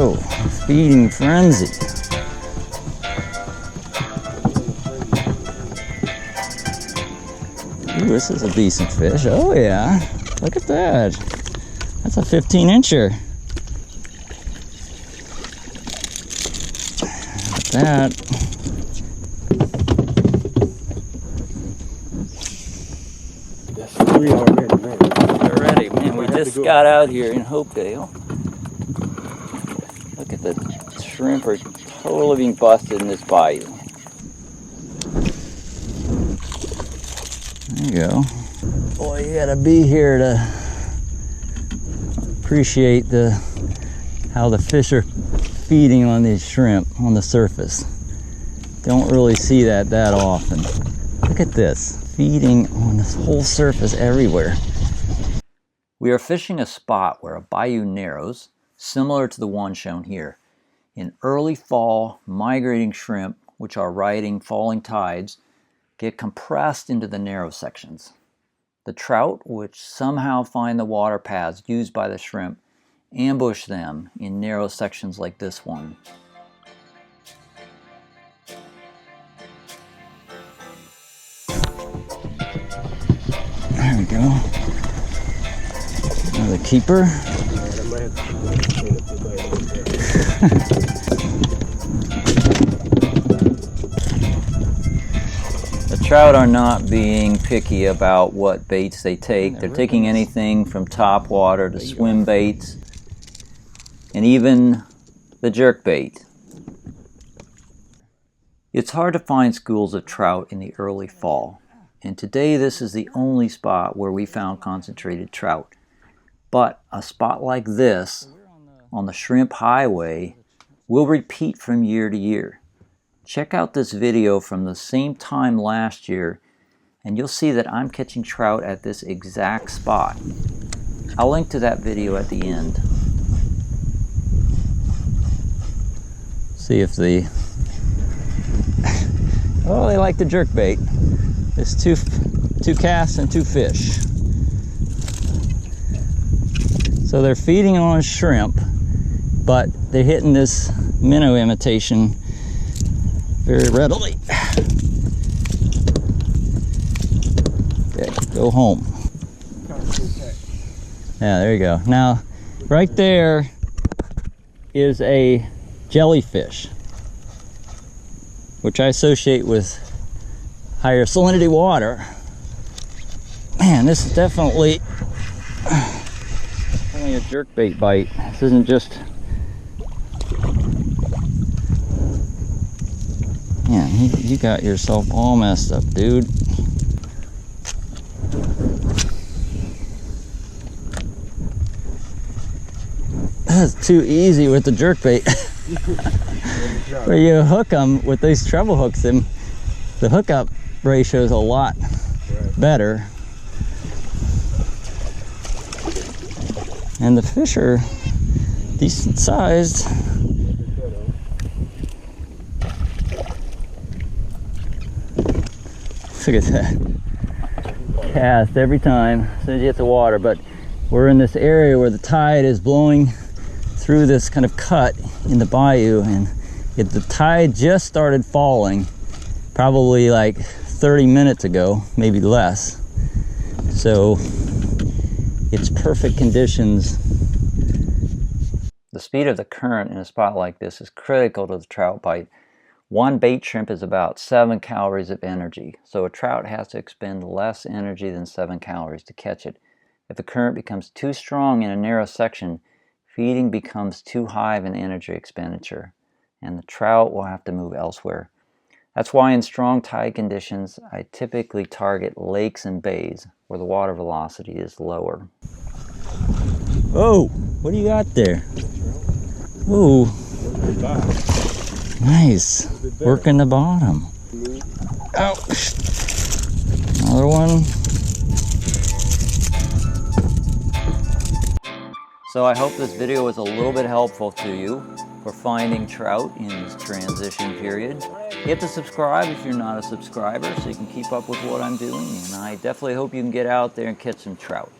Oh, feeding frenzy. Ooh, this is a decent fish. Oh yeah, look at that. That's a 15-incher. Look at that. That's 3 already, man. They're ready, man. We just got out here in Hopedale. Look at the shrimp are totally being busted in this bayou. There you go. Boy, you gotta be here to appreciate how the fish are feeding on these shrimp on the surface. Don't really see that often. Look at this, feeding on this whole surface everywhere. We are fishing a spot where a bayou narrows, similar to the one shown here. In early fall, migrating shrimp, which are riding falling tides, get compressed into the narrow sections. The trout, which somehow find the water paths used by the shrimp, ambush them in narrow sections like this one. There we go. Another keeper. The trout are not being picky about what baits they take. They're taking anything from top water to swim baits and even the jerk bait. It's hard to find schools of trout in the early fall, and today this is the only spot where we found concentrated trout. But a spot like this on the Shrimp Highway will repeat from year to year. Check out this video from the same time last year and you'll see that I'm catching trout at this exact spot. I'll link to that video at the end. See if oh, they like the jerk bait. There's two casts and 2 fish. So they're feeding on shrimp, but they're hitting this minnow imitation very readily. Okay, go home. Yeah, there you go. Now, right there is a jellyfish, which I associate with higher salinity water. Man, this is definitely only a jerkbait bite. This isn't just... Man, you got yourself all messed up, dude. That's too easy with the jerkbait. Where you hook them with these treble hooks, and the hookup ratio is a lot better. And the fish are decent sized. Look at that. Cast every time as soon as you hit the water, but we're in this area where the tide is blowing through this kind of cut in the bayou, and the tide just started falling probably like 30 minutes ago, maybe less. So it's perfect conditions. The speed of the current in a spot like this is critical to the trout bite. One bait shrimp is about 7 calories of energy, so a trout has to expend less energy than 7 calories to catch it. If the current becomes too strong in a narrow section, feeding becomes too high of an energy expenditure, and the trout will have to move elsewhere. That's why in strong tide conditions, I typically target lakes and bays where the water velocity is lower. Oh, what do you got there? Ooh. Nice. Working the bottom. Ouch. Another one. So I hope this video was a little bit helpful to you for finding trout in this transition period. Hit the subscribe if you're not a subscriber so you can keep up with what I'm doing, and I definitely hope you can get out there and catch some trout.